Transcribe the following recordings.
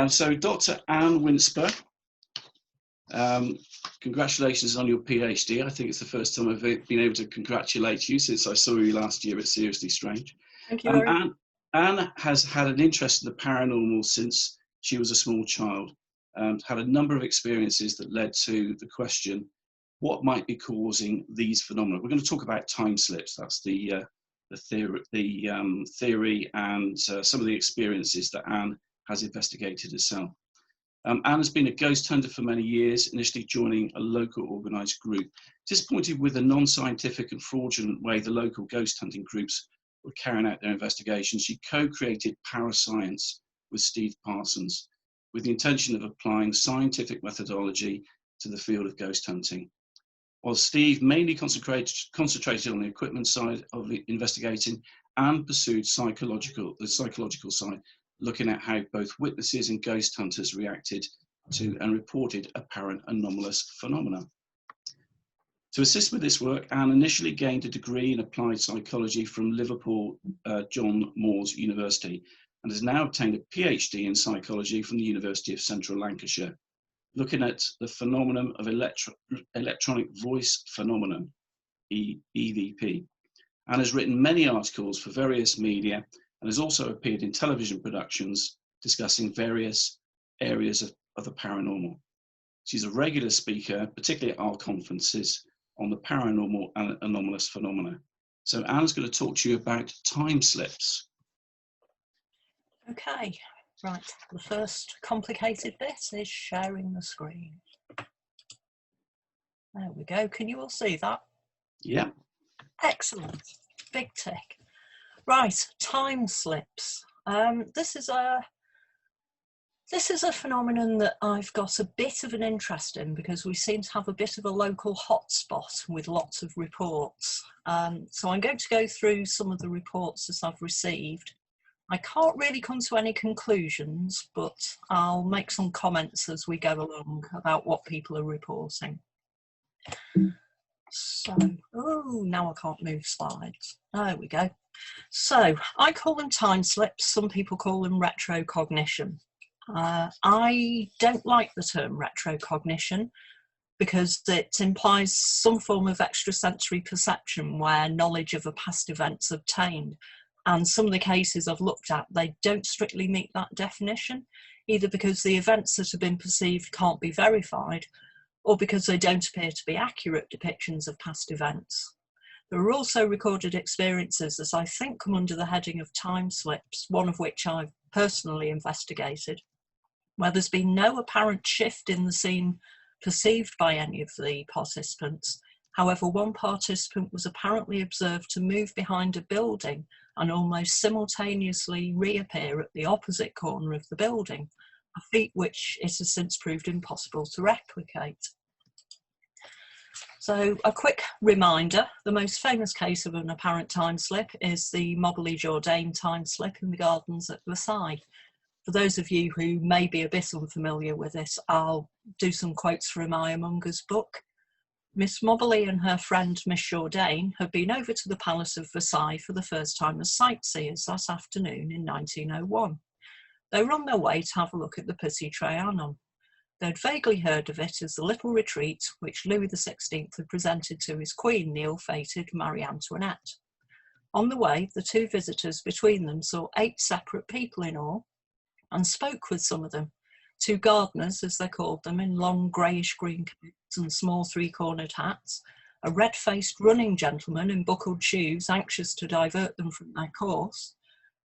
So Dr. Anne Winsper, congratulations on your PhD. I think it's the first time I've been able to congratulate you since I saw you last year at Seriously Strange. Thank you very much. Anne has had an interest in the paranormal since she was a small child, had a number of experiences that led to the question, what might be causing these phenomena? We're going to talk about time slips. That's the theory and some of the experiences that Anne has investigated herself. Anne has been a ghost hunter for many years, initially joining a local organised group. Disappointed with the non-scientific and fraudulent way the local ghost hunting groups were carrying out their investigations, she co-created Parascience with Steve Parsons, with the intention of applying scientific methodology to the field of ghost hunting. While Steve mainly concentrated on the equipment side of the investigating, Anne pursued the psychological side, looking at how both witnesses and ghost hunters reacted to and reported apparent anomalous phenomena. To assist with this work, Anne initially gained a degree in applied psychology from Liverpool John Moores University and has now obtained a PhD in psychology from the University of Central Lancashire, looking at the phenomenon of electronic voice phenomenon, EVP, and has written many articles for various media and has also appeared in television productions discussing various areas of the paranormal. She's a regular speaker, particularly at our conferences, on the paranormal and anomalous phenomena. So Anne's going to talk to you about time slips. Okay, right. The first complicated bit is sharing the screen. There we go. Can you all see that? Yeah. Excellent. Big tick. Right, time slips. This is a phenomenon that I've got a bit of an interest in because we seem to have a bit of a local hotspot with lots of reports. So I'm going to go through some of the reports that I've received. I can't really come to any conclusions, but I'll make some comments as we go along about what people are reporting. So, oh, now I can't move slides. There we go. So I call them time slips. Some people call them retrocognition. I don't like the term retrocognition because it implies some form of extrasensory perception where knowledge of a past event's obtained. And some of the cases I've looked at, they don't strictly meet that definition, either because the events that have been perceived can't be verified or because they don't appear to be accurate depictions of past events. There are also recorded experiences that I think come under the heading of time slips, one of which I've personally investigated, where there's been no apparent shift in the scene perceived by any of the participants. However, one participant was apparently observed to move behind a building and almost simultaneously reappear at the opposite corner of the building, a feat which it has since proved impossible to replicate. So a quick reminder, the most famous case of an apparent time slip is the Moberly-Jourdain time slip in the gardens at Versailles. For those of you who may be a bit unfamiliar with this, I'll do some quotes from Ironmonger's book. Miss Moberly and her friend Miss Jourdain had been over to the Palace of Versailles for the first time as sightseers that afternoon in 1901. They were on their way to have a look at the Petit Trianon. They'd vaguely heard of it as the little retreat which Louis XVI had presented to his queen, the ill-fated Marie Antoinette. On the way, the two visitors between them saw 8 separate people in all and spoke with some of them. 2 gardeners, as they called them, in long greyish-green coats and small 3-cornered hats, a red-faced running gentleman in buckled shoes, anxious to divert them from their course,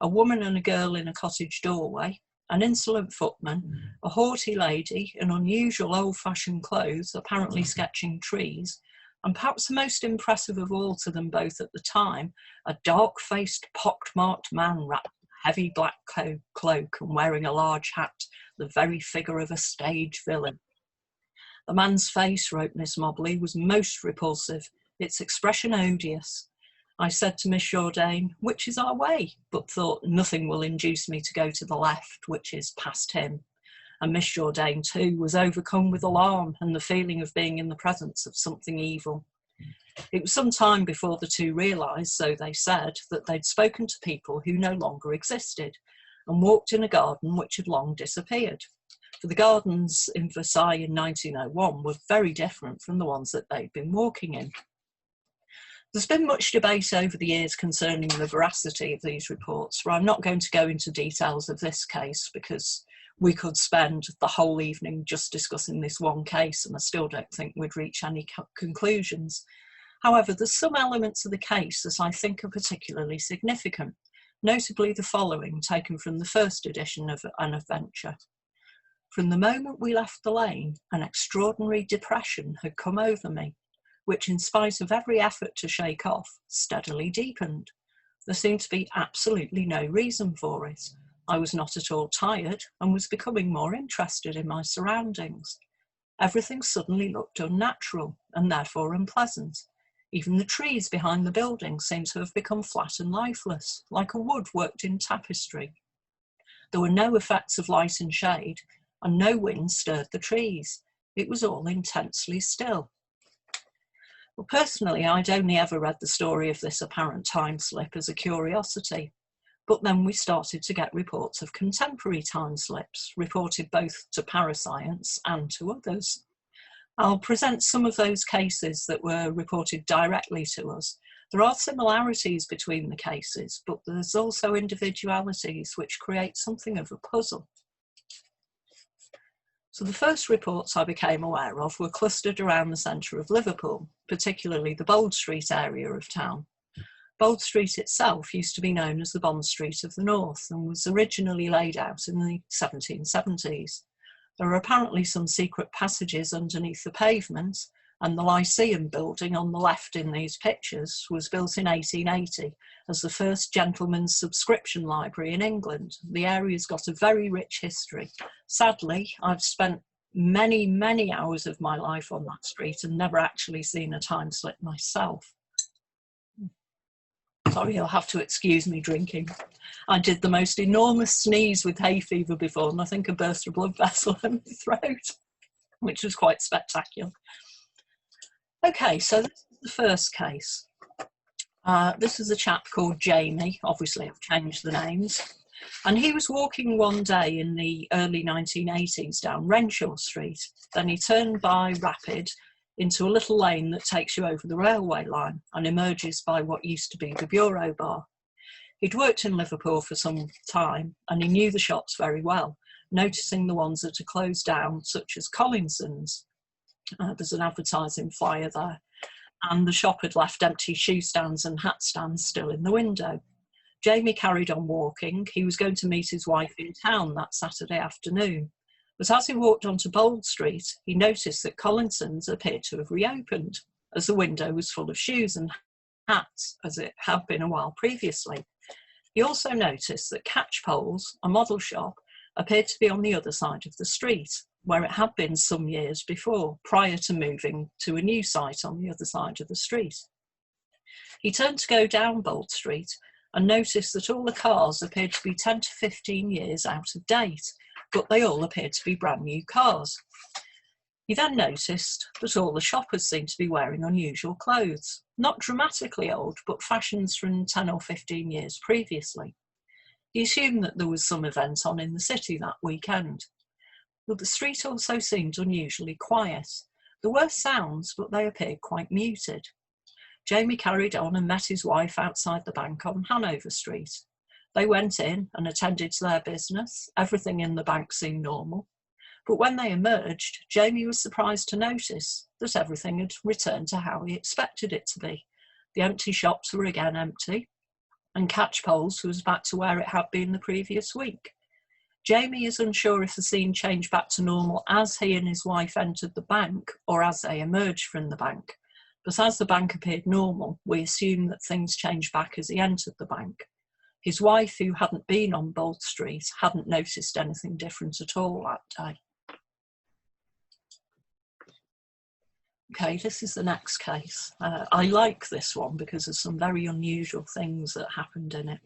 a woman and a girl in a cottage doorway, an insolent footman, a haughty lady in unusual old-fashioned clothes, apparently sketching trees, and perhaps the most impressive of all to them both at the time, a dark-faced, pock-marked man wrapped in a heavy black cloak and wearing a large hat, the very figure of a stage villain. The man's face, wrote Miss Moberly, was most repulsive, its expression odious. I said to Miss Jourdain, which is our way? But thought, nothing will induce me to go to the left, which is past him. And Miss Jourdain, too, was overcome with alarm and the feeling of being in the presence of something evil. It was some time before the two realised, so they said, that they'd spoken to people who no longer existed, and walked in a garden which had long disappeared. For the gardens in Versailles in 1901 were very different from the ones that they'd been walking in. There's been much debate over the years concerning the veracity of these reports, but I'm not going to go into details of this case because we could spend the whole evening just discussing this one case, and I still don't think we'd reach any conclusions. However, there's some elements of the case that I think are particularly significant, notably the following, taken from the first edition of An Adventure. From the moment we left the lane, an extraordinary depression had come over me, which, in spite of every effort to shake off, steadily deepened. There seemed to be absolutely no reason for it. I was not at all tired and was becoming more interested in my surroundings. Everything suddenly looked unnatural and therefore unpleasant. Even the trees behind the building seemed to have become flat and lifeless, like a wood worked in tapestry. There were no effects of light and shade, and no wind stirred the trees. It was all intensely still. Well, personally, I'd only ever read the story of this apparent time slip as a curiosity, but then we started to get reports of contemporary time slips, reported both to parascience and to others. I'll present some of those cases that were reported directly to us. There are similarities between the cases, but there's also individualities which create something of a puzzle. So the first reports I became aware of were clustered around the centre of Liverpool, particularly the Bold Street area of town. Bold Street itself used to be known as the Bond Street of the North and was originally laid out in the 1770s. There are apparently some secret passages underneath the pavement, and the Lyceum building on the left in these pictures was built in 1880 as the first gentleman's subscription library in England. The area's got a very rich history. Sadly, I've spent many, many hours of my life on that street and never actually seen a time slip myself. Sorry, you'll have to excuse me drinking. I did the most enormous sneeze with hay fever before, and I think I burst a blood vessel in my throat, which was quite spectacular. Okay, so this is the first case. This is a chap called Jamie. Obviously, I've changed the names. And he was walking one day in the early 1980s down Renshaw Street. Then he turned by Rapid into a little lane that takes you over the railway line and emerges by what used to be the Bureau Bar. He'd worked in Liverpool for some time and he knew the shops very well, noticing the ones that are closed down, such as Collinson's. There's an advertising flyer there. And the shop had left empty shoe stands and hat stands still in the window. Jamie carried on walking. He was going to meet his wife in town that Saturday afternoon. But as he walked onto Bold Street, he noticed that Collinson's appeared to have reopened, as the window was full of shoes and hats, as it had been a while previously. He also noticed that Catchpole's, a model shop, appeared to be on the other side of the street, where it had been some years before, prior to moving to a new site on the other side of the street. He turned to go down Bold Street and noticed that all the cars appeared to be 10 to 15 years out of date, but they all appeared to be brand new cars. He then noticed that all the shoppers seemed to be wearing unusual clothes, not dramatically old, but fashions from 10 or 15 years previously. He assumed that there was some event on in the city that weekend. But the street also seemed unusually quiet. There were sounds, but they appeared quite muted. Jamie carried on and met his wife outside the bank on Hanover Street. They went in and attended to their business. Everything in the bank seemed normal. But when they emerged, Jamie was surprised to notice that everything had returned to how he expected it to be. The empty shops were again empty, and Catchpole's was back to where it had been the previous week. Jamie is unsure if the scene changed back to normal as he and his wife entered the bank or as they emerged from the bank. But as the bank appeared normal, we assume that things changed back as he entered the bank. His wife, who hadn't been on Bold Street, hadn't noticed anything different at all that day. Okay, this is the next case. I like this one because there's some very unusual things that happened in it.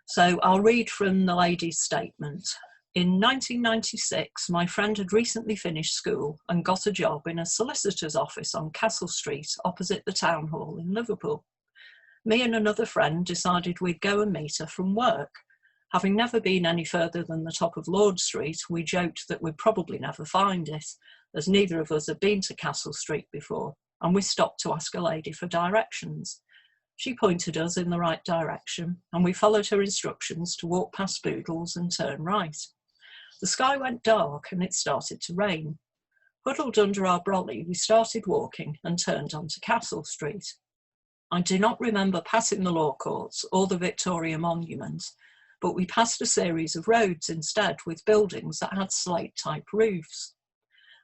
So I'll read from the lady's statement. In 1996, my friend had recently finished school and got a job in a solicitor's office on Castle Street, opposite the town hall in Liverpool. Me and another friend decided we'd go and meet her from work. Having never been any further than the top of Lord Street, we joked that we'd probably never find it, as neither of us had been to Castle Street before, and we stopped to ask a lady for directions. She pointed us in the right direction, and we followed her instructions to walk past Boodles and turn right. The sky went dark and it started to rain. Huddled under our brolly, we started walking and turned onto Castle Street. I do not remember passing the Law Courts or the Victoria Monument, but we passed a series of roads instead with buildings that had slate-type roofs.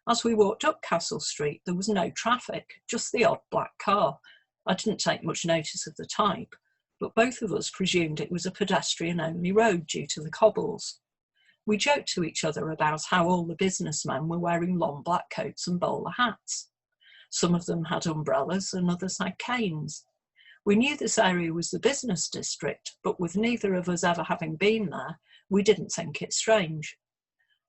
As we walked up Castle Street, there was no traffic, just the odd black car. I didn't take much notice of the type, but both of us presumed it was a pedestrian-only road due to the cobbles. We joked to each other about how all the businessmen were wearing long black coats and bowler hats. Some of them had umbrellas and others had canes. We knew this area was the business district, but with neither of us ever having been there, we didn't think it strange.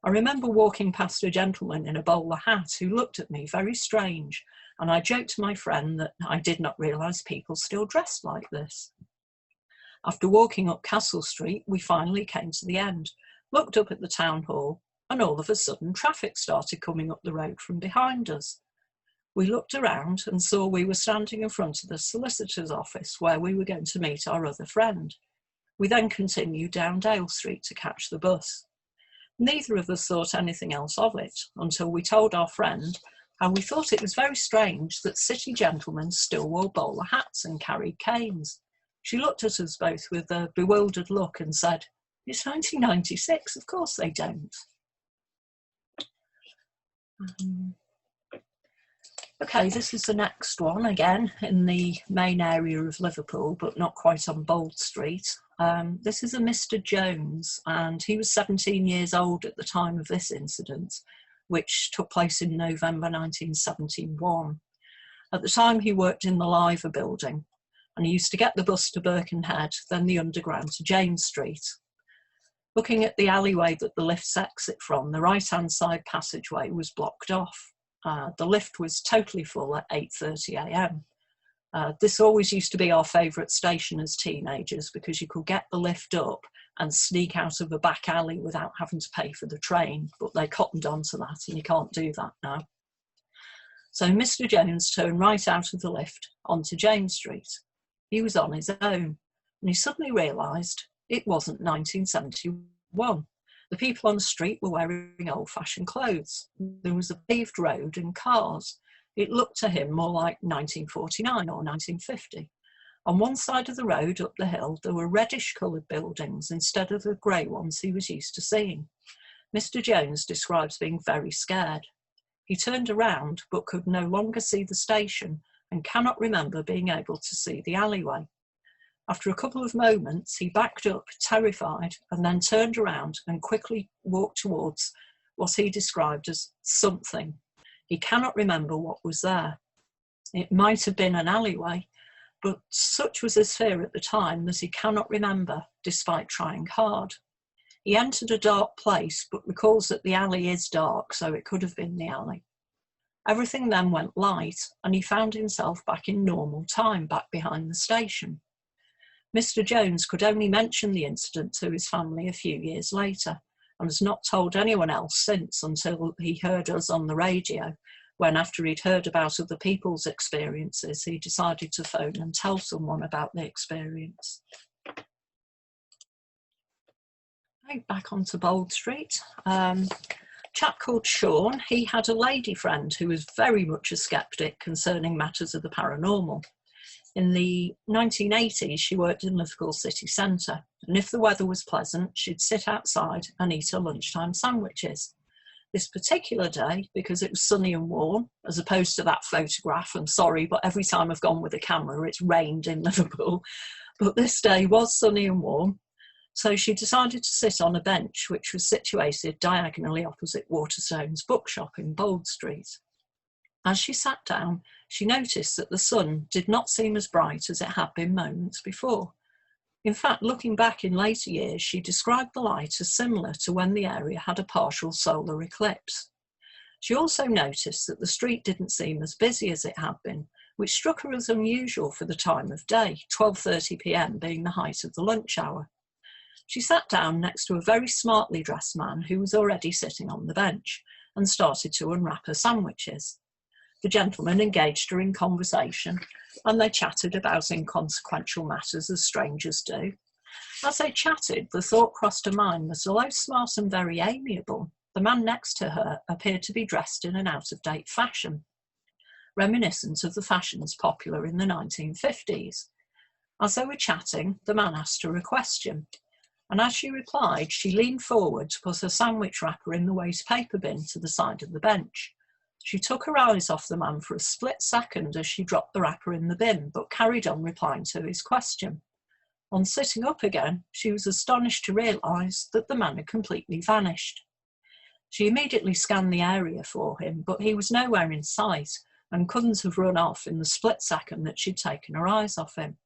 I remember walking past a gentleman in a bowler hat who looked at me very strange, and I joked to my friend that I did not realise people still dressed like this. After walking up Castle Street, we finally came to the end, looked up at the town hall, and all of a sudden traffic started coming up the road from behind us. We looked around and saw we were standing in front of the solicitor's office where we were going to meet our other friend. We then continued down Dale Street to catch the bus. Neither of us thought anything else of it until we told our friend how we thought it was very strange that city gentlemen still wore bowler hats and carried canes. She looked at us both with a bewildered look and said, "It's 1996, of course they don't." Okay, this is the next one, again in the main area of Liverpool, but not quite on Bold Street. This is a Mr. Jones, and he was 17 years old at the time of this incident, which took place in November 1971. At the time, he worked in the Liver building, and he used to get the bus to Birkenhead, then the Underground to James Street. Looking at the alleyway that the lifts exit from, the right-hand side passageway was blocked off. The lift was totally full at 8:30 a.m. This always used to be our favourite station as teenagers because you could get the lift up and sneak out of a back alley without having to pay for the train, but they cottoned onto that and you can't do that now. So Mr. Jones turned right out of the lift onto James Street. He was on his own and he suddenly realised it wasn't 1971. The people on the street were wearing old-fashioned clothes. There was a paved road and cars. It looked to him more like 1949 or 1950. On one side of the road up the hill, there were reddish-coloured buildings instead of the grey ones he was used to seeing. Mr. Jones describes being very scared. He turned around but could no longer see the station and cannot remember being able to see the alleyway. After a couple of moments, he backed up, terrified, and then turned around and quickly walked towards what he described as something. He cannot remember what was there. It might have been an alleyway, but such was his fear at the time that he cannot remember, despite trying hard. He entered a dark place, but recalls that the alley is dark, so it could have been the alley. Everything then went light, and he found himself back in normal time, back behind the station. Mr. Jones could only mention the incident to his family a few years later and has not told anyone else since until he heard us on the radio, when after he'd heard about other people's experiences, he decided to phone and tell someone about the experience. Back onto Bold Street. Chap called Sean, he had a lady friend who was very much a sceptic concerning matters of the paranormal. In the 1980s, she worked in Liverpool city centre, and if the weather was pleasant, she'd sit outside and eat her lunchtime sandwiches. This particular day, because it was sunny and warm, as opposed to that photograph, I'm sorry, but every time I've gone with a camera, it's rained in Liverpool, but this day was sunny and warm, so she decided to sit on a bench which was situated diagonally opposite Waterstone's bookshop in Bold Street. As she sat down, she noticed that the sun did not seem as bright as it had been moments before. In fact, looking back in later years, she described the light as similar to when the area had a partial solar eclipse. She also noticed that the street didn't seem as busy as it had been, which struck her as unusual for the time of day, 12:30 p.m. being the height of the lunch hour. She sat down next to a very smartly dressed man who was already sitting on the bench and started to unwrap her sandwiches. The gentleman engaged her in conversation and they chatted about inconsequential matters as strangers do. As they chatted, the thought crossed her mind that although smart and very amiable, the man next to her appeared to be dressed in an out-of-date fashion, reminiscent of the fashions popular in the 1950s. As they were chatting, the man asked her a question, and as she replied, she leaned forward to put her sandwich wrapper in the waste paper bin to the side of the bench. She took her eyes off the man for a split second as she dropped the wrapper in the bin, but carried on replying to his question. On sitting up again, she was astonished to realise that the man had completely vanished. She immediately scanned the area for him, but he was nowhere in sight and couldn't have run off in the split second that she'd taken her eyes off him.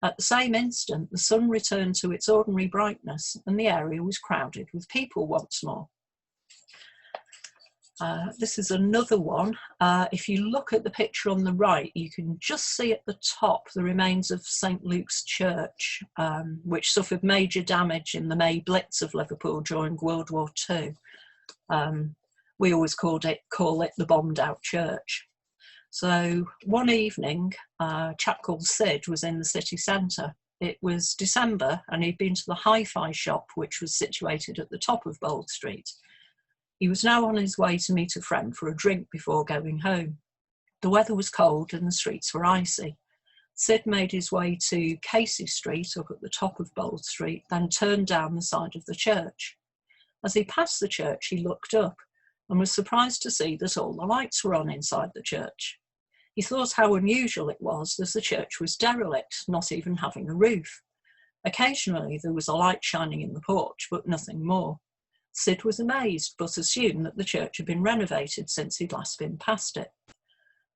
At the same instant, the sun returned to its ordinary brightness and the area was crowded with people once more. This is another one. If you look at the picture on the right, you can just see at the top the remains of St Luke's Church, which suffered major damage in the May Blitz of Liverpool during World War II. We always call it the bombed out church. So one evening, a chap called Sid was in the city centre. It was December and he'd been to the hi-fi shop, which was situated at the top of Bold Street. He was now on his way to meet a friend for a drink before going home. The weather was cold and the streets were icy. Sid made his way to Casey Street up at the top of Bold Street, then turned down the side of the church. As he passed the church, he looked up and was surprised to see that all the lights were on inside the church. He thought how unusual it was, as the church was derelict, not even having a roof. Occasionally there was a light shining in the porch, but nothing more. Sid was amazed, but assumed that the church had been renovated since he'd last been past it.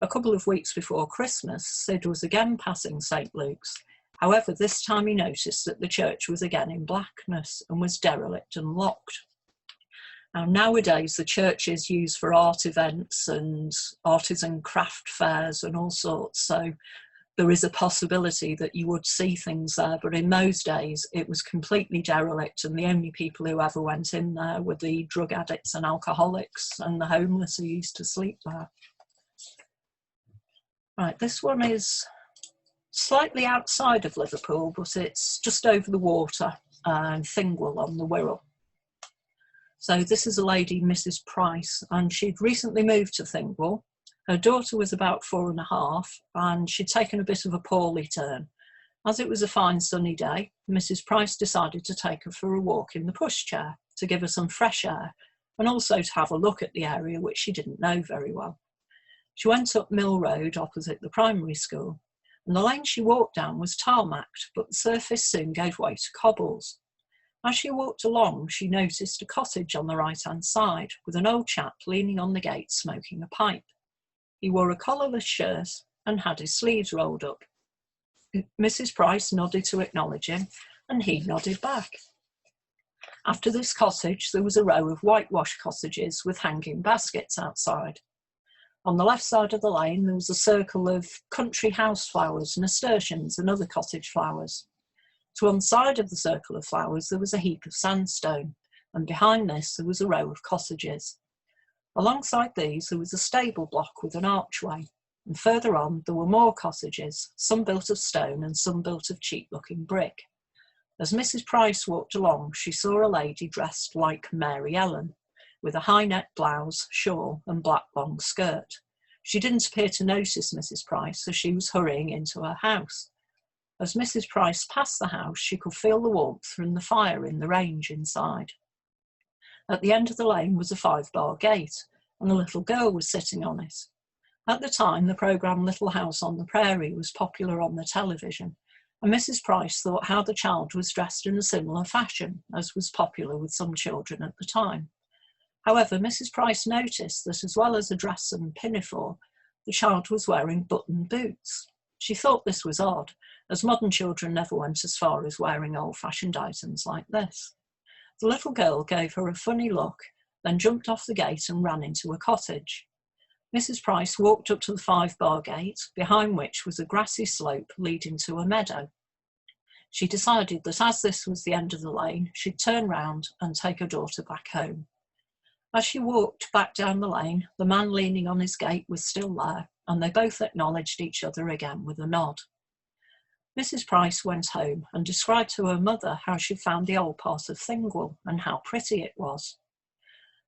A couple of weeks before Christmas, Sid was again passing St Luke's. However, this time he noticed that the church was again in blackness and was derelict and locked. Now, nowadays, the church is used for art events and artisan craft fairs and all sorts, so there is a possibility that you would see things there, but in those days it was completely derelict and the only people who ever went in there were the drug addicts and alcoholics and the homeless who used to sleep there. Right, this one is slightly outside of Liverpool, but it's just over the water in Thingwall on the Wirral. So this is a lady, Mrs. Price, and she'd recently moved to Thingwall. Her daughter was about 4.5, and she'd taken a bit of a poorly turn. As it was a fine sunny day, Mrs. Price decided to take her for a walk in the pushchair to give her some fresh air, and also to have a look at the area which she didn't know very well. She went up Mill Road opposite the primary school, and the lane she walked down was tarmacked, but the surface soon gave way to cobbles. As she walked along, she noticed a cottage on the right-hand side, with an old chap leaning on the gate smoking a pipe. He wore a collarless shirt and had his sleeves rolled up. Mrs. Price nodded to acknowledge him, and he nodded back. After this cottage, there was a row of whitewashed cottages with hanging baskets outside. On the left side of the lane, there was a circle of country house flowers, nasturtiums and other cottage flowers. To one side of the circle of flowers, there was a heap of sandstone, and behind this, there was a row of cottages. Alongside these, there was a stable block with an archway, and further on, there were more cottages, some built of stone and some built of cheap-looking brick. As Mrs. Price walked along, she saw a lady dressed like Mary Ellen, with a high-neck blouse, shawl, and black long skirt. She didn't appear to notice Mrs. Price as she was hurrying into her house. As Mrs. Price passed the house, she could feel the warmth from the fire in the range inside. At the end of the lane was a 5-bar gate, and a little girl was sitting on it. At the time, the programme Little House on the Prairie was popular on the television, and Mrs. Price thought how the child was dressed in a similar fashion, as was popular with some children at the time. However, Mrs. Price noticed that as well as a dress and pinafore, the child was wearing button boots. She thought this was odd, as modern children never went as far as wearing old-fashioned items like this. The little girl gave her a funny look, then jumped off the gate and ran into a cottage. Mrs. Price walked up to the 5-bar gate, behind which was a grassy slope leading to a meadow. She decided that as this was the end of the lane, she'd turn round and take her daughter back home. As she walked back down the lane, the man leaning on his gate was still there, and they both acknowledged each other again with a nod. Mrs. Price went home and described to her mother how she found the old part of Thingwall and how pretty it was.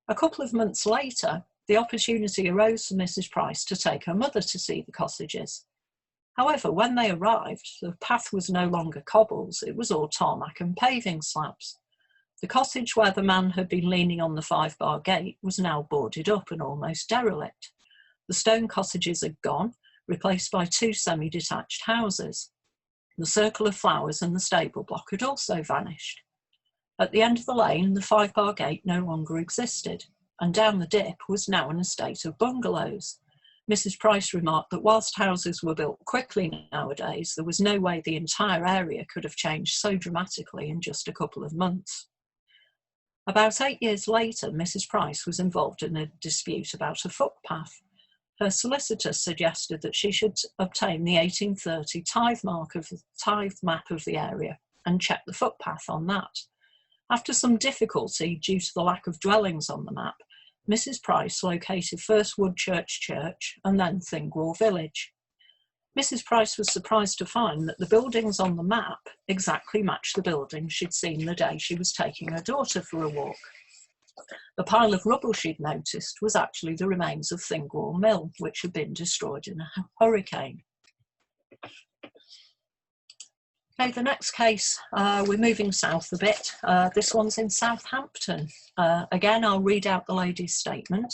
A couple of months later, the opportunity arose for Mrs. Price to take her mother to see the cottages. However, when they arrived, the path was no longer cobbles, it was all tarmac and paving slabs. The cottage where the man had been leaning on the 5-bar gate was now boarded up and almost derelict. The stone cottages had gone, replaced by 2 semi-detached houses. The circle of flowers and the stable block had also vanished. At the end of the lane, the 5-bar gate no longer existed, and down the dip was now an estate of bungalows. Mrs. Price remarked that whilst houses were built quickly nowadays, there was no way the entire area could have changed so dramatically in just a couple of months. About 8 years later, Mrs. Price was involved in a dispute about a footpath. Her solicitor suggested that she should obtain the 1830 tithe map of the area and check the footpath on that. After some difficulty due to the lack of dwellings on the map, Mrs. Price located first Woodchurch Church and then Thingwall Village. Mrs. Price was surprised to find that the buildings on the map exactly matched the buildings she'd seen the day she was taking her daughter for a walk. The pile of rubble she'd noticed was actually the remains of Thingwall Mill, which had been destroyed in a hurricane. Okay, the next case, we're moving south a bit. This one's in Southampton. Again, I'll read out the lady's statement.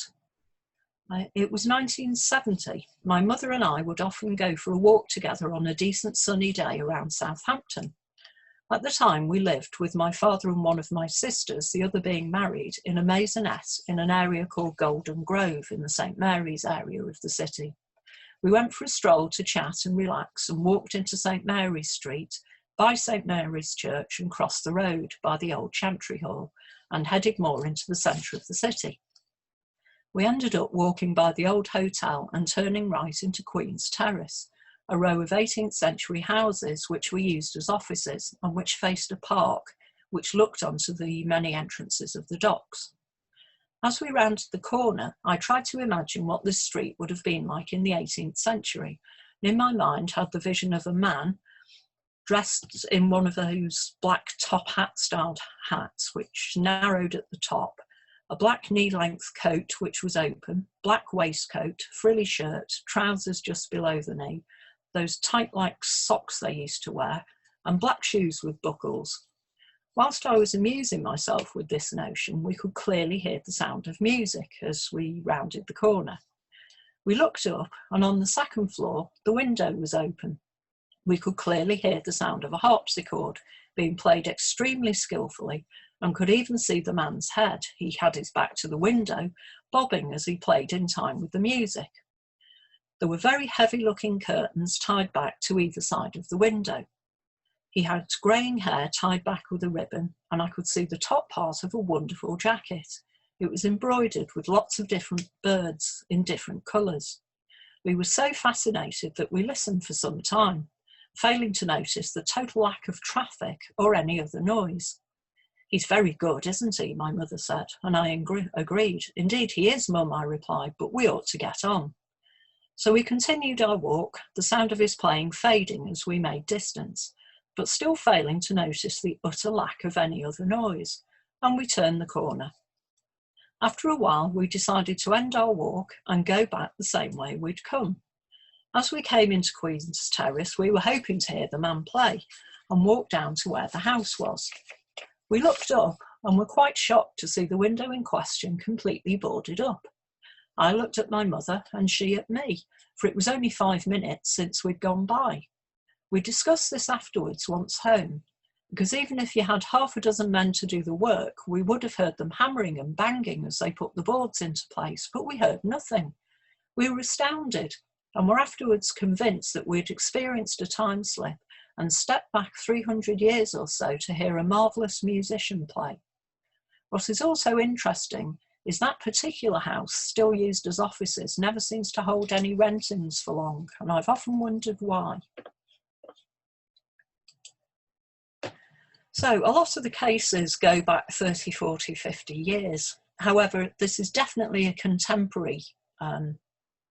It was 1970. My mother and I would often go for a walk together on a decent sunny day around Southampton. At the time, we lived with my father and one of my sisters, the other being married, in a maisonette in an area called Golden Grove in the St Mary's area of the city. We went for a stroll to chat and relax and walked into St Mary's Street, by St Mary's Church, and crossed the road by the old Chantry Hall and headed more into the centre of the city. We ended up walking by the old hotel and turning right into Queen's Terrace, a row of 18th century houses which we used as offices and which faced a park which looked onto the many entrances of the docks. As we rounded the corner, I tried to imagine what this street would have been like in the 18th century, and in my mind had the vision of a man dressed in one of those black top hat styled hats which narrowed at the top, a black knee-length coat which was open, black waistcoat, frilly shirt, trousers just below the knee, those tight-like socks they used to wear, and black shoes with buckles. Whilst I was amusing myself with this notion, we could clearly hear the sound of music as we rounded the corner. We looked up, and on the second floor, the window was open. We could clearly hear the sound of a harpsichord being played extremely skillfully, and could even see the man's head, he had his back to the window, bobbing as he played in time with the music. There were very heavy-looking curtains tied back to either side of the window. He had greying hair tied back with a ribbon, and I could see the top part of a wonderful jacket. It was embroidered with lots of different birds in different colours. We were so fascinated that we listened for some time, failing to notice the total lack of traffic or any other noise. "He's very good, isn't he?" my mother said, and I agreed. "Indeed he is, Mum," I replied, "but we ought to get on." So we continued our walk, the sound of his playing fading as we made distance, but still failing to notice the utter lack of any other noise, and we turned the corner. After a while, we decided to end our walk and go back the same way we'd come. As we came into Queen's Terrace, we were hoping to hear the man play and walked down to where the house was. We looked up and were quite shocked to see the window in question completely boarded up. I looked at my mother and she at me, for it was only 5 minutes since we'd gone by. We discussed this afterwards once home, because even if you had half a dozen men to do the work, we would have heard them hammering and banging as they put the boards into place, but we heard nothing. We were astounded and were afterwards convinced that we'd experienced a time slip and stepped back 300 years or so to hear a marvellous musician play. What is also interesting is that particular house, still used as offices, never seems to hold any rentings for long, and I've often wondered why. So a lot of the cases go back 30, 40, 50 years. However, this is definitely a contemporary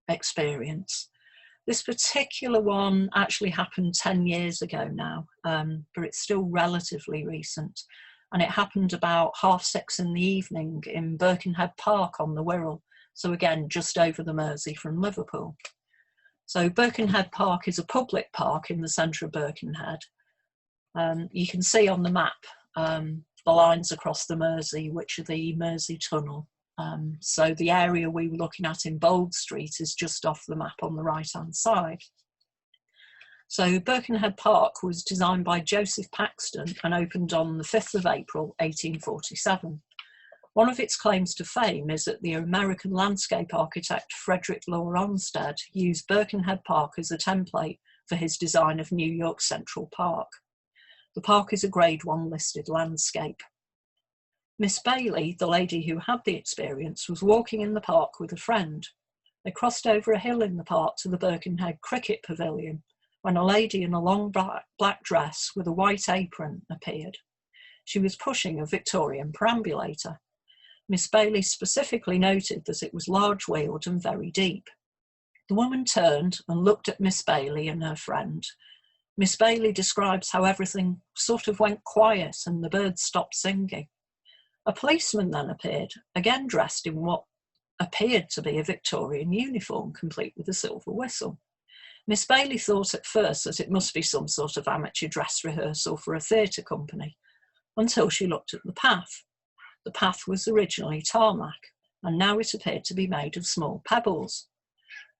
experience. This particular one actually happened 10 years ago now, but it's still relatively recent. And it happened about 6:30 in the evening in Birkenhead Park on the Wirral. So again, just over the Mersey from Liverpool. So Birkenhead Park is a public park in the centre of Birkenhead. You can see on the map the lines across the Mersey, which are the Mersey Tunnel. So the area we were looking at in Bold Street is just off the map on the right-hand side. So Birkenhead Park was designed by Joseph Paxton and opened on the 5th of April, 1847. One of its claims to fame is that the American landscape architect Frederick Law Olmsted used Birkenhead Park as a template for his design of New York Central Park. The park is a Grade 1 listed landscape. Miss Bailey, the lady who had the experience, was walking in the park with a friend. They crossed over a hill in the park to the Birkenhead Cricket Pavilion when a lady in a long black dress with a white apron appeared. She was pushing a Victorian perambulator. Miss Bailey specifically noted that it was large-wheeled and very deep. The woman turned and looked at Miss Bailey and her friend. Miss Bailey describes how everything sort of went quiet and the birds stopped singing. A policeman then appeared, again dressed in what appeared to be a Victorian uniform, complete with a silver whistle. Miss Bailey thought at first that it must be some sort of amateur dress rehearsal for a theatre company, until she looked at the path. The path was originally tarmac, and now it appeared to be made of small pebbles.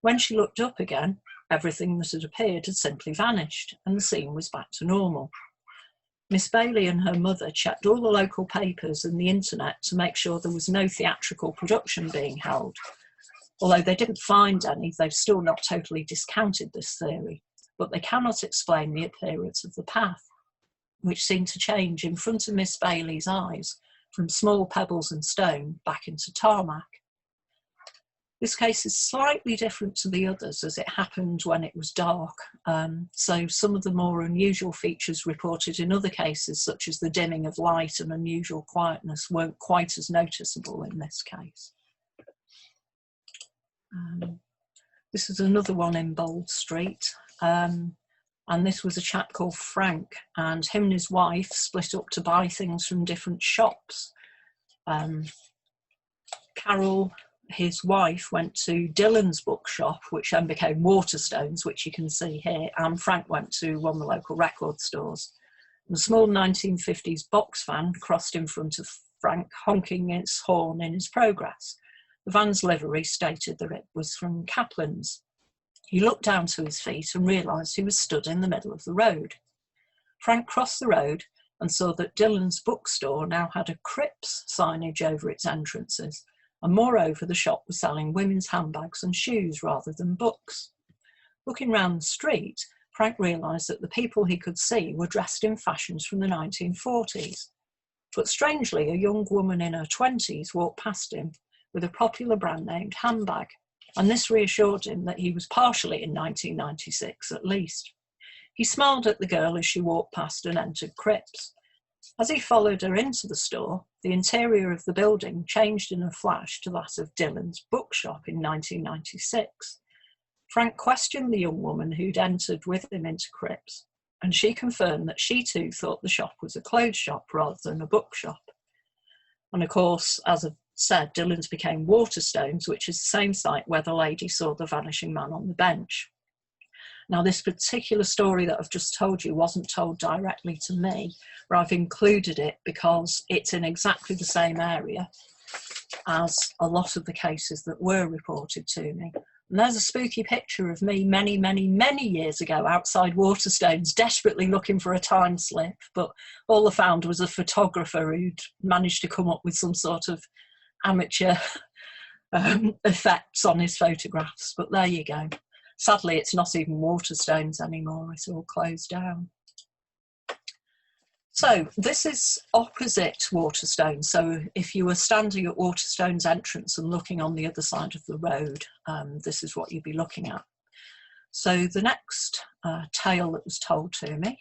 When she looked up again, everything that had appeared had simply vanished, and the scene was back to normal. Miss Bailey and her mother checked all the local papers and the internet to make sure there was no theatrical production being held. Although they didn't find any, they've still not totally discounted this theory, but they cannot explain the appearance of the path, which seemed to change in front of Miss Bailey's eyes from small pebbles and stone back into tarmac. This case is slightly different to the others as it happened when it was dark, so some of the more unusual features reported in other cases, such as the dimming of light and unusual quietness, weren't quite as noticeable in this case. This is another one in Bold Street, and this was a chap called Frank, and him and his wife split up to buy things from different shops. Carol, his wife, went to Dillon's bookshop, which then became Waterstones, which you can see here, and Frank went to one of the local record stores. And a small 1950s box van crossed in front of Frank, honking its horn in his progress. The van's livery stated that it was from Kaplan's. He looked down to his feet and realised he was stood in the middle of the road. Frank crossed the road and saw that Dillon's bookstore now had a Crips signage over its entrances, and moreover the shop was selling women's handbags and shoes rather than books. Looking round the street, Frank realised that the people he could see were dressed in fashions from the 1940s. But strangely, a young woman in her 20s walked past him with a popular brand named handbag, and this reassured him that he was partially in 1996 at least. He smiled at the girl as she walked past and entered Crips. As he followed her into the store, the interior of the building changed in a flash to that of Dillon's bookshop in 1996. Frank questioned the young woman who'd entered with him into Crips, and she confirmed that she too thought the shop was a clothes shop rather than a bookshop. And of course, as I've said, Dillon's became Waterstones, which is the same site where the lady saw the vanishing man on the bench. Now, this particular story that I've just told you wasn't told directly to me, but I've included it because it's in exactly the same area as a lot of the cases that were reported to me. And there's a spooky picture of me many, many, many years ago outside Waterstones, desperately looking for a time slip, but all I found was a photographer who'd managed to come up with some sort of amateur effects on his photographs. But there you go. Sadly, it's not even Waterstones anymore. It's all closed down. So this is opposite Waterstones. So if you were standing at Waterstones entrance and looking on the other side of the road, this is what you'd be looking at. So the next tale that was told to me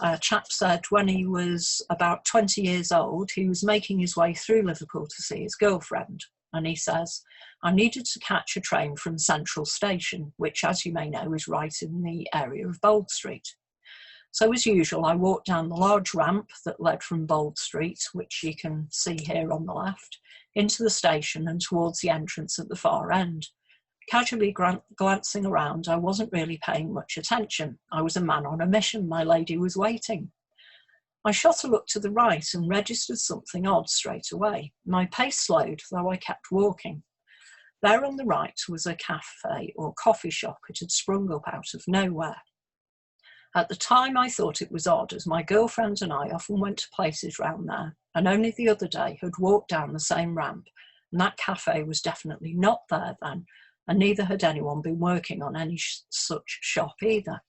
A chap said when he was about 20 years old, he was making his way through Liverpool to see his girlfriend. And he says, I needed to catch a train from Central Station, which, as you may know, is right in the area of Bold Street. So as usual, I walked down the large ramp that led from Bold Street, which you can see here on the left, into the station and towards the entrance at the far end. Casually glancing around, I wasn't really paying much attention. I was a man on a mission. My lady was waiting. I shot a look to the right and registered something odd straight away. My pace slowed, though I kept walking. There on the right was a cafe or coffee shop. It had sprung up out of nowhere. At the time, I thought it was odd, as my girlfriend and I often went to places round there, and only the other day had walked down the same ramp, and that cafe was definitely not there then, and neither had anyone been working on any such shop either.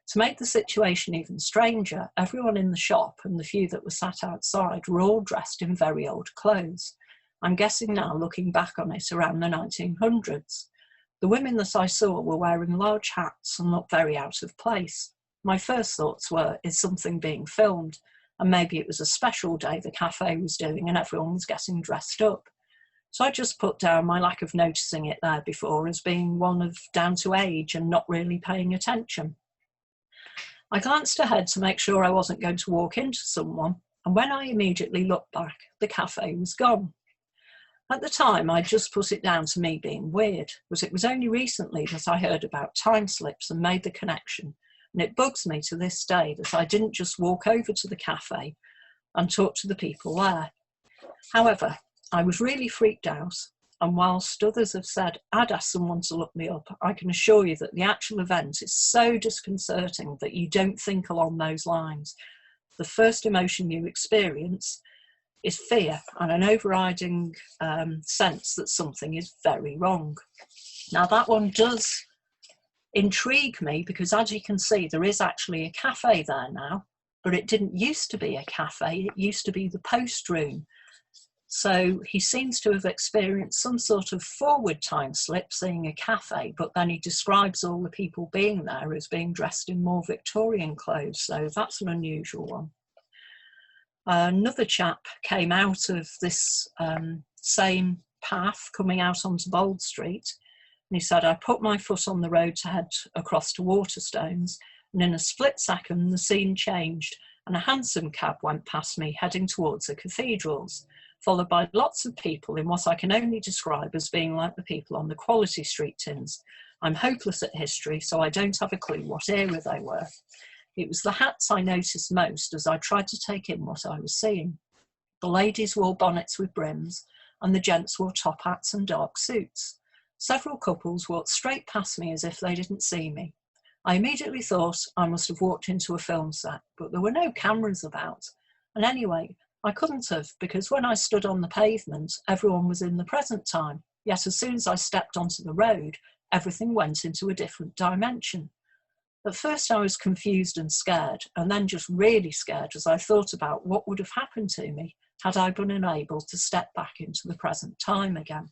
To make the situation even stranger, everyone in the shop and the few that were sat outside were all dressed in very old clothes. I'm guessing now, looking back on it, around the 1900s. The women that I saw were wearing large hats and looked very out of place. My first thoughts were, is something being filmed? And maybe it was a special day the cafe was doing and everyone was getting dressed up. So I just put down my lack of noticing it there before as being one of down to age and not really paying attention. I glanced ahead to make sure I wasn't going to walk into someone, and when I immediately looked back, the cafe was gone. At the time, I just put it down to me being weird, but it was only recently that I heard about Timeslips and made the connection, and it bugs me to this day that I didn't just walk over to the cafe and talk to the people there. However, I was really freaked out, and whilst others have said I'd ask someone to look me up, I can assure you that the actual event is so disconcerting that you don't think along those lines. The first emotion you experience is fear and an overriding sense that something is very wrong. Now that one does intrigue me because, as you can see, there is actually a cafe there now, but it didn't used to be a cafe, it used to be the post room. So he seems to have experienced some sort of forward time slip, seeing a cafe, but then he describes all the people being there as being dressed in more Victorian clothes. So that's an unusual one. Another chap came out of this same path, coming out onto Bold Street, and he said, I put my foot on the road to head across to Waterstones, and in a split second the scene changed, and a hansom cab went past me heading towards the cathedrals, followed by lots of people in what I can only describe as being like the people on the Quality Street tins. I'm hopeless at history, so I don't have a clue what era they were. It was the hats I noticed most as I tried to take in what I was seeing. The ladies wore bonnets with brims, and the gents wore top hats and dark suits. Several couples walked straight past me as if they didn't see me. I immediately thought I must have walked into a film set, but there were no cameras about. And anyway, I couldn't have, because when I stood on the pavement, everyone was in the present time. Yet as soon as I stepped onto the road, everything went into a different dimension. At first I was confused and scared, and then just really scared as I thought about what would have happened to me had I been unable to step back into the present time again.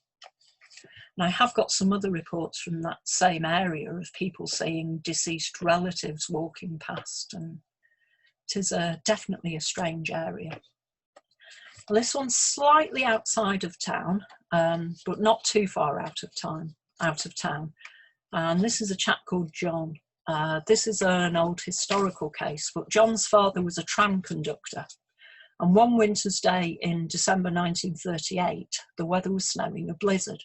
And I have got some other reports from that same area of people seeing deceased relatives walking past, and it is definitely a strange area. Well, this one's slightly outside of town, but not too far out of town. And this is a chap called John. This is an old historical case, but John's father was a tram conductor. And one winter's day in December 1938, the weather was snowing, a blizzard.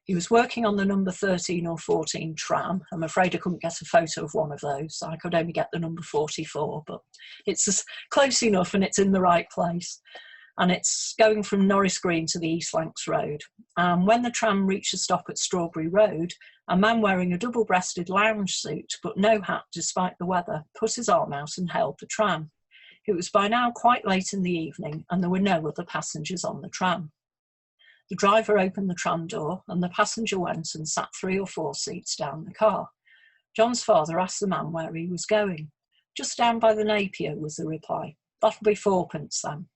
He was working on the number 13 or 14 tram. I'm afraid I couldn't get a photo of one of those. I could only get the number 44, but it's close enough and it's in the right place. And it's going from Norris Green to the East Lancs Road. When the tram reached a stop at Strawberry Road, a man wearing a double-breasted lounge suit, but no hat despite the weather, put his arm out and held the tram. It was by now quite late in the evening, and there were no other passengers on the tram. The driver opened the tram door, and the passenger went and sat 3 or 4 seats down the car. John's father asked the man where he was going. Just down by the Napier, was the reply. That'll be 4pence then.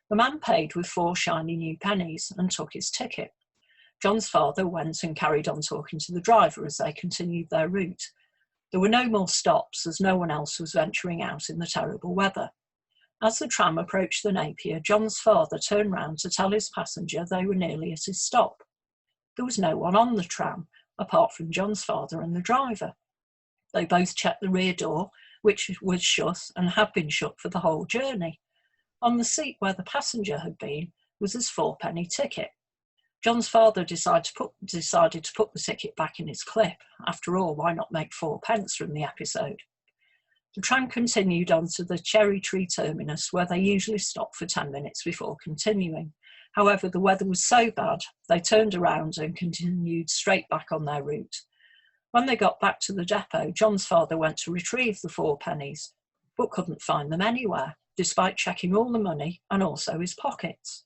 The man paid with 4 shiny new pennies and took his ticket. John's father went and carried on talking to the driver as they continued their route. There were no more stops as no one else was venturing out in the terrible weather. As the tram approached the Napier, John's father turned round to tell his passenger they were nearly at his stop. There was no one on the tram, apart from John's father and the driver. They both checked the rear door, which was shut and had been shut for the whole journey. On the seat where the passenger had been was his fourpenny ticket. John's father decided to put the ticket back in his clip. After all, why not make 4p from the episode? The tram continued on to the Cherry Tree terminus, where they usually stopped for 10 minutes before continuing. However, the weather was so bad, they turned around and continued straight back on their route. When they got back to the depot, John's father went to retrieve the 4 pennies, but couldn't find them anywhere, despite checking all the money and also his pockets.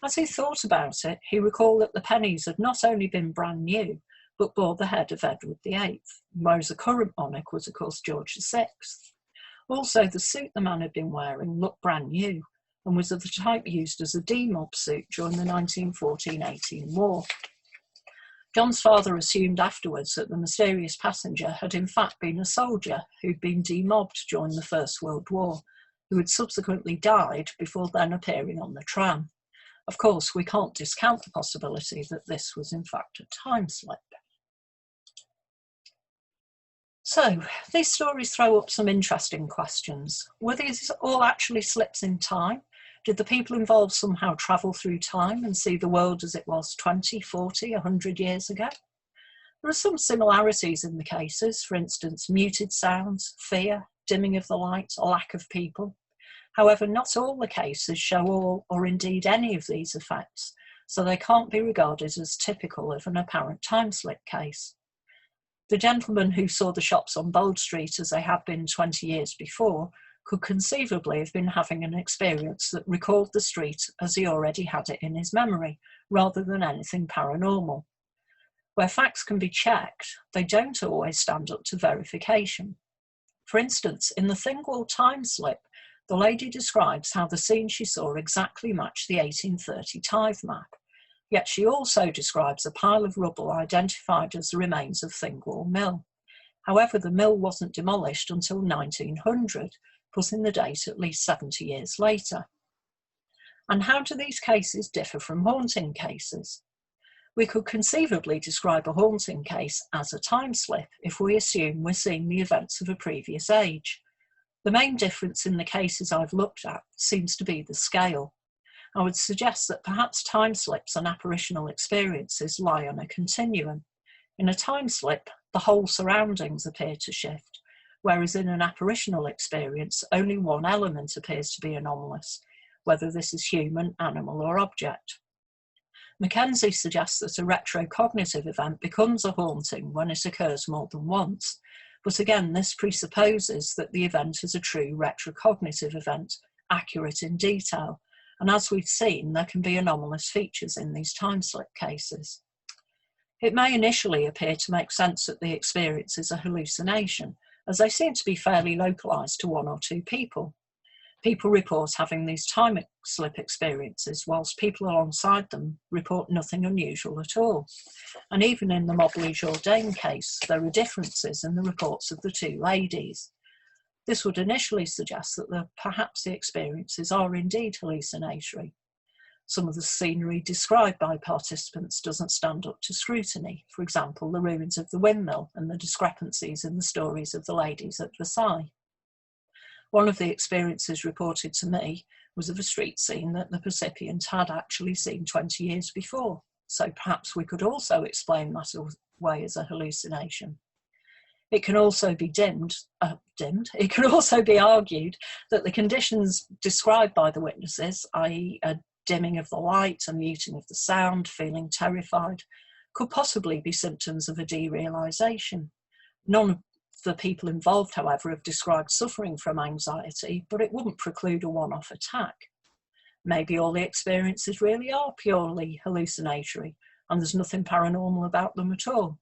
As he thought about it, he recalled that the pennies had not only been brand new, but bore the head of Edward VIII, whereas the current monarch was, of course, George VI. Also, the suit the man had been wearing looked brand new and was of the type used as a demob suit during the 1914-18 war. John's father assumed afterwards that the mysterious passenger had in fact been a soldier who'd been demobbed during the First World War, who had subsequently died before then appearing on the tram. Of course, we can't discount the possibility that this was in fact a time slip. So, these stories throw up some interesting questions. Were these all actually slips in time? Did the people involved somehow travel through time and see the world as it was 20, 40, 100 years ago? There are some similarities in the cases, for instance, muted sounds, fear, dimming of the lights, a lack of people. However, not all the cases show all or indeed any of these effects, so they can't be regarded as typical of an apparent time slip case. The gentleman who saw the shops on Bold Street as they had been 20 years before could conceivably have been having an experience that recalled the street as he already had it in his memory, rather than anything paranormal. Where facts can be checked, they don't always stand up to verification. For instance, in the Thingwall time slip, the lady describes how the scene she saw exactly matched the 1830 tithe map, yet she also describes a pile of rubble identified as the remains of Thingwall Mill. However, the mill wasn't demolished until 1900, putting the date at least 70 years later. And how do these cases differ from haunting cases? We could conceivably describe a haunting case as a time slip if we assume we're seeing the events of a previous age. The main difference in the cases I've looked at seems to be the scale. I would suggest that perhaps time slips and apparitional experiences lie on a continuum. In a time slip, the whole surroundings appear to shift, whereas in an apparitional experience, only one element appears to be anomalous, whether this is human, animal, or object. Mackenzie suggests that a retrocognitive event becomes a haunting when it occurs more than once, but again, this presupposes that the event is a true retrocognitive event, accurate in detail, and as we've seen, there can be anomalous features in these time slip cases. It may initially appear to make sense that the experience is a hallucination, as they seem to be fairly localised to one or two people. People report having these time slip experiences, whilst people alongside them report nothing unusual at all. And even in the Mobley-Jourdain case, there are differences in the reports of the two ladies. This would initially suggest that perhaps the experiences are indeed hallucinatory. Some of the scenery described by participants doesn't stand up to scrutiny, for example, the ruins of the windmill and the discrepancies in the stories of the ladies at Versailles. One of the experiences reported to me was of a street scene that the recipient had actually seen 20 years before, so perhaps we could also explain that away as a hallucination. It can also be it can also be argued that the conditions described by the witnesses, i.e. a dimming of the light, a muting of the sound, feeling terrified, could possibly be symptoms of a derealisation. None of the people involved, however, have described suffering from anxiety, but it wouldn't preclude a one-off attack. Maybe all the experiences really are purely hallucinatory and there's nothing paranormal about them at all.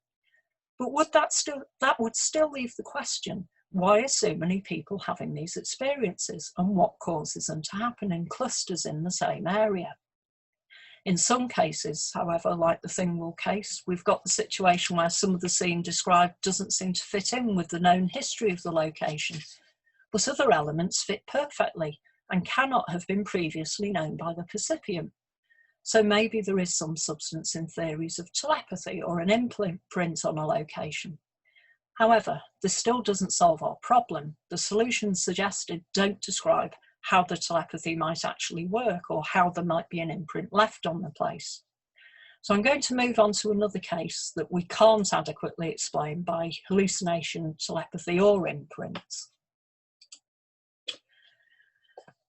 But that would still leave the question, why are so many people having these experiences and what causes them to happen in clusters in the same area? In some cases, however, like the Thingwall case, we've got the situation where some of the scene described doesn't seem to fit in with the known history of the location, but other elements fit perfectly and cannot have been previously known by the percipient. So maybe there is some substance in theories of telepathy or an imprint on a location. However, this still doesn't solve our problem. The solutions suggested don't describe how the telepathy might actually work or how there might be an imprint left on the place. So I'm going to move on to another case that we can't adequately explain by hallucination, telepathy or imprints.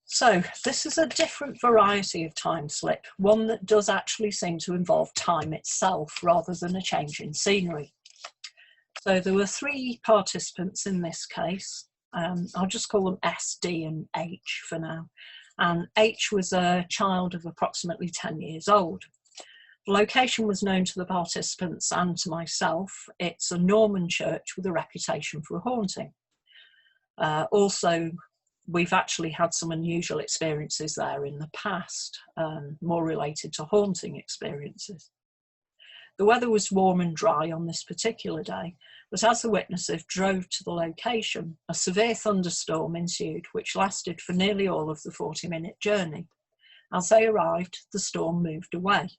So this is a different variety of time slip, one that does actually seem to involve time itself rather than a change in scenery. So there were 3 participants in this case. I'll just call them S, D and H for now. And H was a child of approximately 10 years old. The location was known to the participants and to myself. It's a Norman church with a reputation for haunting. Also, we've actually had some unusual experiences there in the past, more related to haunting experiences. The weather was warm and dry on this particular day, but as the witnesses drove to the location, a severe thunderstorm ensued, which lasted for nearly all of the 40-minute journey. As they arrived, the storm moved away.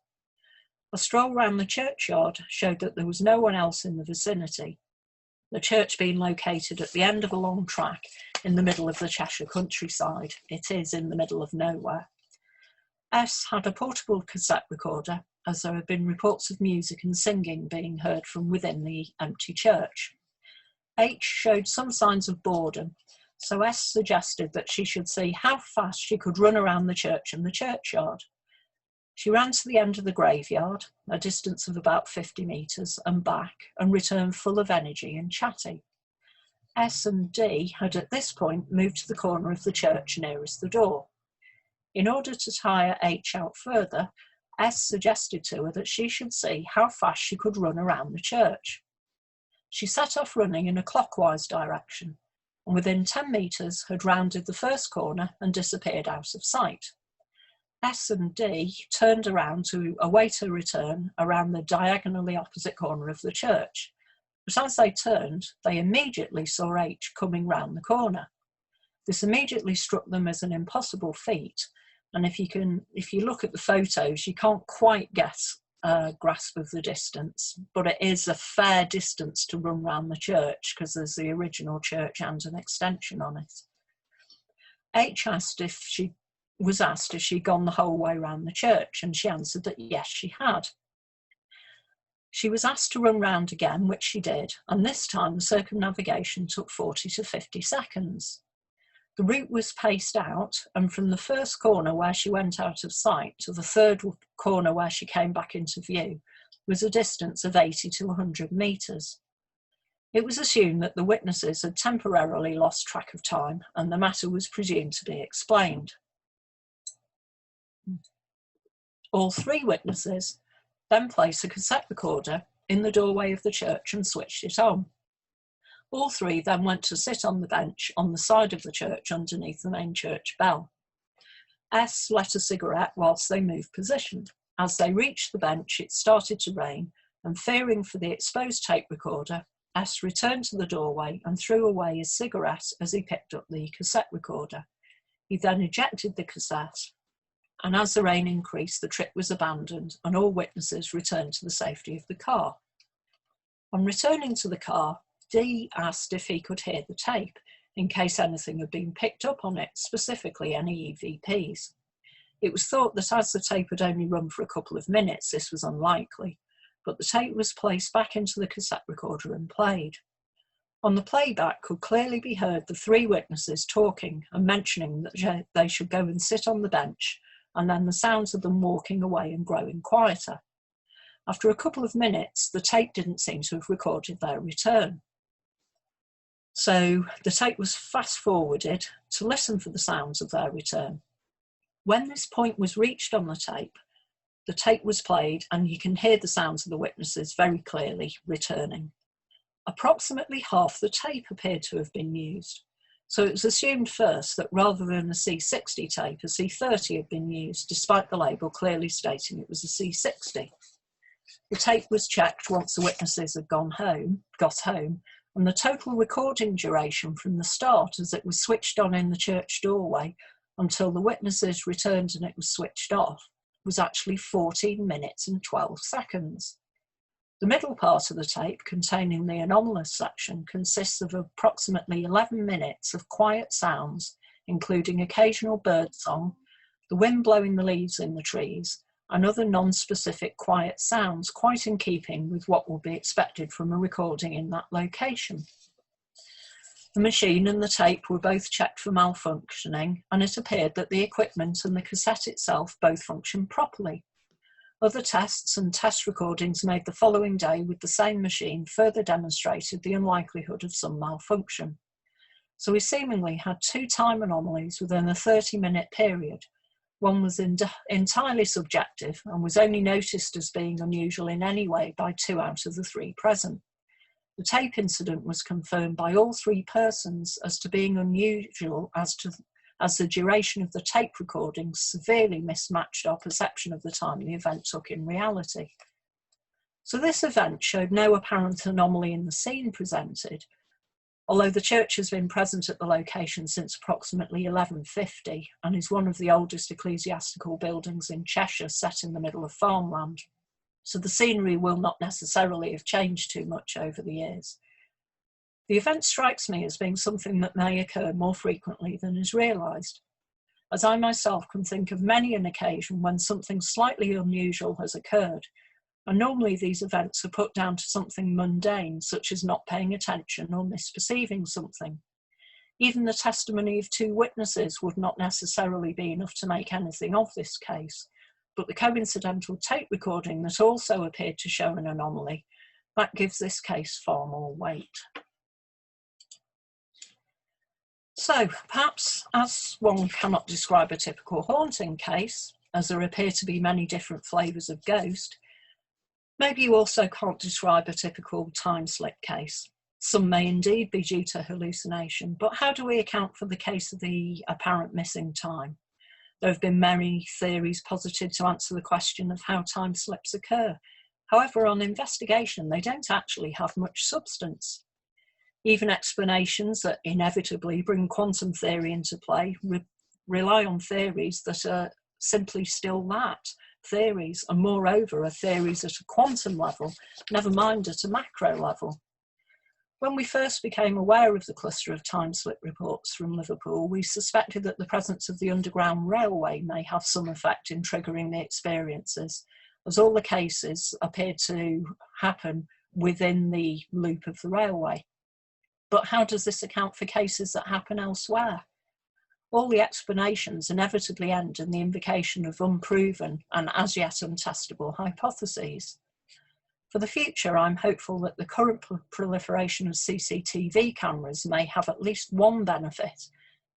A stroll round the churchyard showed that there was no one else in the vicinity, the church being located at the end of a long track in the middle of the Cheshire countryside. It is in the middle of nowhere. S had a portable cassette recorder, as there had been reports of music and singing being heard from within the empty church. H showed some signs of boredom, so S suggested that she should see how fast she could run around the church and the churchyard. She ran to the end of the graveyard, a distance of about 50 metres, and back, and returned full of energy and chatty. S and D had at this point moved to the corner of the church nearest the door. In order to tire H out further, S suggested to her that she should see how fast she could run around the church. She set off running in a clockwise direction, and within 10 metres had rounded the first corner and disappeared out of sight. S and D turned around to await her return around the diagonally opposite corner of the church, but as they turned, they immediately saw H coming round the corner. This immediately struck them as an impossible feat, and if you look at the photos, you can't quite get a grasp of the distance, but it is a fair distance to run round the church because there's the original church and an extension on it. H was asked if she'd gone the whole way round the church, and she answered that yes, she had. She was asked to run round again, which she did, and this time the circumnavigation took 40 to 50 seconds. The route was paced out, and from the first corner where she went out of sight to the third corner where she came back into view was a distance of 80 to 100 metres. It was assumed that the witnesses had temporarily lost track of time, and the matter was presumed to be explained. All 3 witnesses then placed a cassette recorder in the doorway of the church and switched it on. All 3 then went to sit on the bench on the side of the church underneath the main church bell. S lit a cigarette whilst they moved position. As they reached the bench, it started to rain, and fearing for the exposed tape recorder, S returned to the doorway and threw away his cigarette as he picked up the cassette recorder. He then ejected the cassette, and as the rain increased, the trip was abandoned and all witnesses returned to the safety of the car. On returning to the car, D asked if he could hear the tape, in case anything had been picked up on it, specifically any EVPs. It was thought that as the tape had only run for a couple of minutes, this was unlikely, but the tape was placed back into the cassette recorder and played. On the playback could clearly be heard the 3 witnesses talking and mentioning that they should go and sit on the bench, and then the sounds of them walking away and growing quieter. After a couple of minutes, the tape didn't seem to have recorded their return. So the tape was fast forwarded to listen for the sounds of their return. When this point was reached on the tape was played and you can hear the sounds of the witnesses very clearly returning. Approximately half the tape appeared to have been used. So it was assumed first that rather than a C60 tape, a C30 had been used, despite the label clearly stating it was a C60. The tape was checked once the witnesses had got home, and the total recording duration from the start, as it was switched on in the church doorway, until the witnesses returned and it was switched off, was actually 14 minutes and 12 seconds. The middle part of the tape, containing the anomalous section, consists of approximately 11 minutes of quiet sounds, including occasional bird song, the wind blowing the leaves in the trees, and other non-specific quiet sounds, quite in keeping with what would be expected from a recording in that location. The machine and the tape were both checked for malfunctioning, and it appeared that the equipment and the cassette itself both functioned properly. Other tests and test recordings made the following day with the same machine further demonstrated the unlikelihood of some malfunction. So we seemingly had 2 time anomalies within a 30-minute period. One was entirely subjective and was only noticed as being unusual in any way by 2 out of the 3 present. The tape incident was confirmed by all 3 persons as to being unusual as the duration of the tape recording severely mismatched our perception of the time the event took in reality. So this event showed no apparent anomaly in the scene presented, although the church has been present at the location since approximately 1150 and is one of the oldest ecclesiastical buildings in Cheshire set in the middle of farmland. So the scenery will not necessarily have changed too much over the years. The event strikes me as being something that may occur more frequently than is realised, as I myself can think of many an occasion when something slightly unusual has occurred, and normally these events are put down to something mundane, such as not paying attention or misperceiving something. Even the testimony of 2 witnesses would not necessarily be enough to make anything of this case, but the coincidental tape recording that also appeared to show an anomaly, that gives this case far more weight. So, perhaps as one cannot describe a typical haunting case, as there appear to be many different flavours of ghost, maybe you also can't describe a typical time slip case. Some may indeed be due to hallucination, but how do we account for the case of the apparent missing time? There have been many theories posited to answer the question of how time slips occur. However, on investigation, they don't actually have much substance. Even explanations that inevitably bring quantum theory into play rely on theories that are simply still that, theories, and moreover are theories at a quantum level, never mind at a macro level. When we first became aware of the cluster of time slip reports from Liverpool, we suspected that the presence of the Underground Railway may have some effect in triggering the experiences, as all the cases appeared to happen within the loop of the railway. But how does this account for cases that happen elsewhere? All the explanations inevitably end in the invocation of unproven and as yet untestable hypotheses. For the future, I'm hopeful that the current proliferation of CCTV cameras may have at least one benefit. If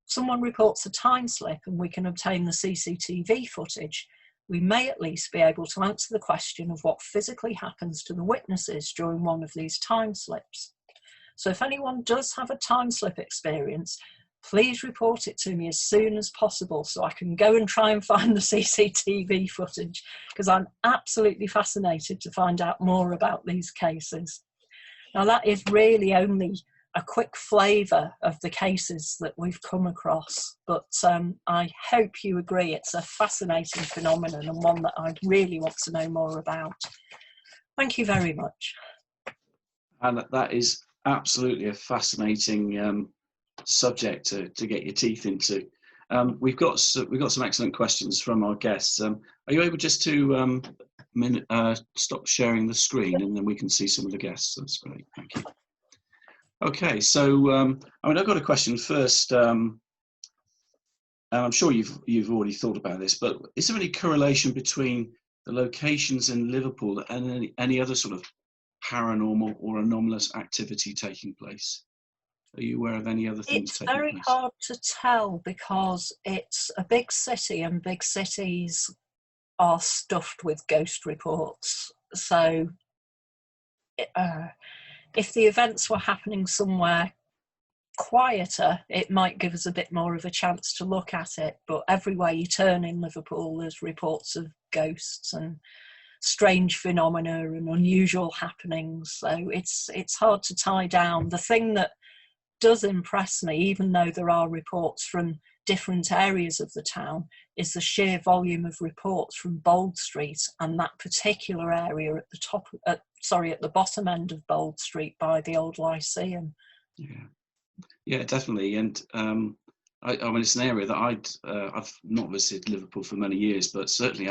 someone reports a time slip and we can obtain the CCTV footage, we may at least be able to answer the question of what physically happens to the witnesses during one of these time slips. So if anyone does have a time slip experience, please report it to me as soon as possible so I can go and try and find the CCTV footage, because I'm absolutely fascinated to find out more about these cases. Now, that is really only a quick flavour of the cases that we've come across, but I hope you agree it's a fascinating phenomenon and one that I really want to know more about. Thank you very much. And that is absolutely a fascinating subject to get your teeth into. We've got some excellent questions from our guests. Are you able just to stop sharing the screen and then we can see some of the guests? That's great, thank you. Okay, so I've got a question first. And I'm sure you've already thought about this, but is there any correlation between the locations in Liverpool and any other sort of paranormal or anomalous activity taking place? Are you aware of any other things taking place? It's very hard to tell because it's a big city and big cities are stuffed with ghost reports. So if the events were happening somewhere quieter, it might give us a bit more of a chance to look at it. But everywhere you turn in Liverpool, there's reports of ghosts and strange phenomena and unusual happenings. So it's hard to tie down. The thing that does impress me, even though there are reports from different areas of the town, is the sheer volume of reports from Bold Street and that particular area at the bottom end of Bold Street by the old Lyceum. Yeah, definitely. And I mean, it's an area that I've not visited Liverpool for many years, but certainly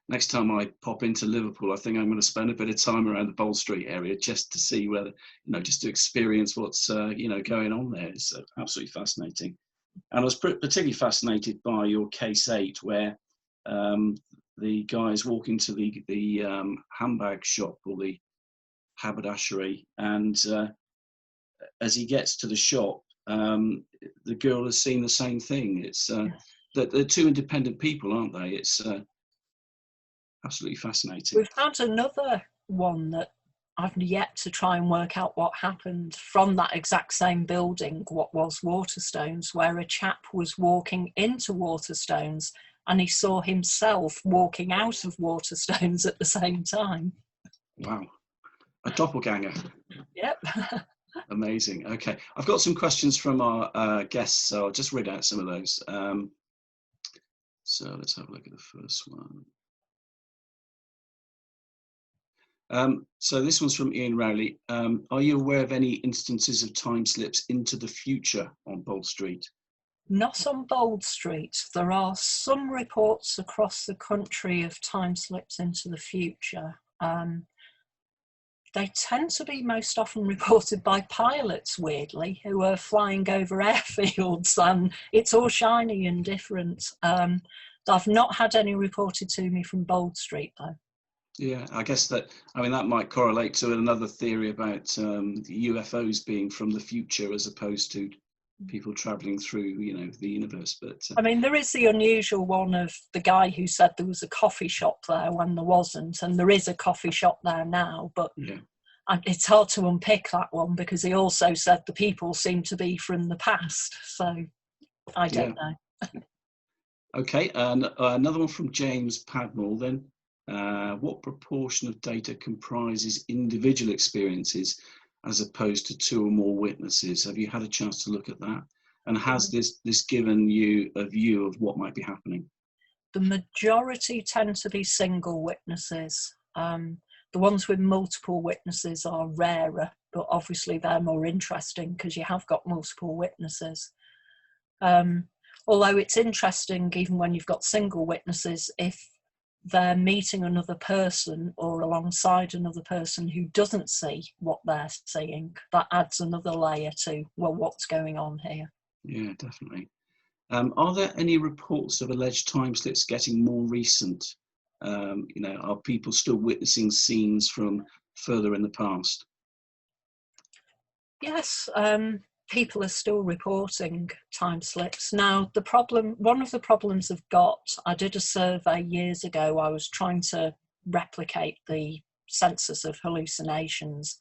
next time I pop into Liverpool, I think I'm going to spend a bit of time around the Bold Street area just to see whether, just to experience what's, going on there. It's absolutely fascinating. And I was particularly fascinated by your case 8, where the guy is walking to the handbag shop or the haberdashery, and as he gets to the shop, the girl has seen the same thing. It's that they're two independent people, aren't they? It's absolutely fascinating. We've had another one that I've yet to try and work out what happened from that exact same building, what was Waterstones, where a chap was walking into Waterstones and he saw himself walking out of Waterstones at the same time. Wow. A doppelganger. Yep. Amazing. Okay. I've got some questions from our guests, so I'll just read out some of those. So let's have a look at the first one. So this one's from Ian Rowley. Are you aware of any instances of time slips into the future on Bold Street? Not on Bold Street. There are some reports across the country of time slips into the future. They tend to be most often reported by pilots, weirdly, who are flying over airfields, and it's all shiny and different. I've not had any reported to me from Bold Street, though. Yeah, I guess that might correlate to another theory about UFOs being from the future as opposed to people travelling through, the universe. But I mean, there is the unusual one of the guy who said there was a coffee shop there when there wasn't, and there is a coffee shop there now, but it's hard to unpick that one because he also said the people seem to be from the past, so I don't know. Okay, and another one from James Padmore then. What proportion of data comprises individual experiences as opposed to 2 or more witnesses? Have you had a chance to look at that? And has this given you a view of what might be happening? The majority tend to be single witnesses. The ones with multiple witnesses are rarer, but obviously they're more interesting because you have got multiple witnesses. Although it's interesting, even when you've got single witnesses, if they're meeting another person or alongside another person who doesn't see what they're seeing, that adds another layer to, well, what's going on here? Yeah, definitely. Are there any reports of alleged time slips getting more recent? Are people still witnessing scenes from further in the past? Yes, people are still reporting time slips. Now, one of the problems I've got, I did a survey years ago. I was trying to replicate the census of hallucinations,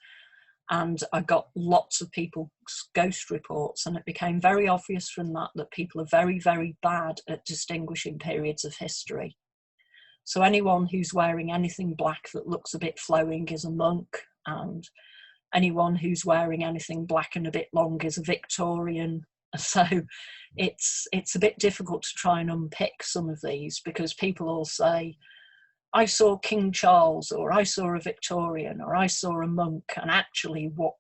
and I got lots of people's ghost reports, and it became very obvious from that people are very, very bad at distinguishing periods of history. So anyone who's wearing anything black that looks a bit flowing is a monk, and anyone who's wearing anything black and a bit long is a Victorian. So it's a bit difficult to try and unpick some of these because people all say, I saw King Charles, or I saw a Victorian, or I saw a monk, and actually what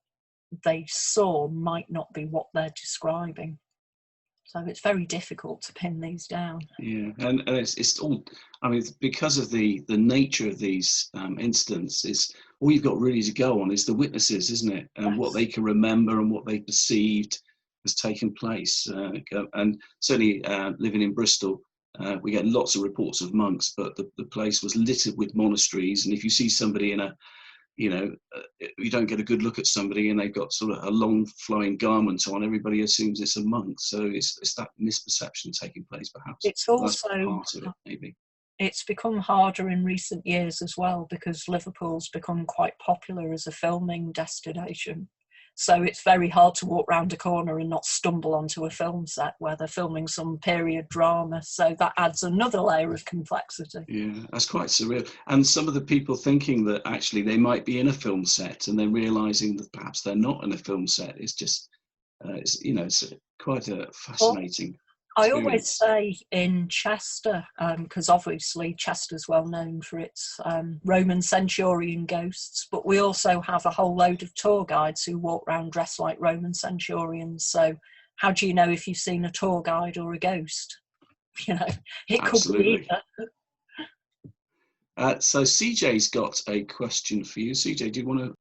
they saw might not be what they're describing. So it's very difficult to pin these down. Yeah, and it's all, because of the nature of these incidents, is all you've got really to go on is the witnesses, isn't it? And what they can remember and what they perceived has taken place. And certainly living in Bristol, we get lots of reports of monks, but the place was littered with monasteries. And if you see somebody in you don't get a good look at somebody and they've got sort of a long flowing garment on, everybody assumes it's a monk. So it's that misperception taking place, perhaps. It's also part of it, maybe. It's become harder in recent years as well because Liverpool's become quite popular as a filming destination. So it's very hard to walk round a corner and not stumble onto a film set where they're filming some period drama. So that adds another layer of complexity. Yeah, that's quite surreal. And some of the people thinking that actually they might be in a film set and then realising that perhaps they're not in a film set is just, it's quite a fascinating I always experience. say in Chester, because obviously Chester's well known for its Roman centurion ghosts, but we also have a whole load of tour guides who walk around dressed like Roman centurions. So how do you know if you've seen a tour guide or a ghost? It could be Absolutely. either. So CJ's got a question for you. CJ, do you want to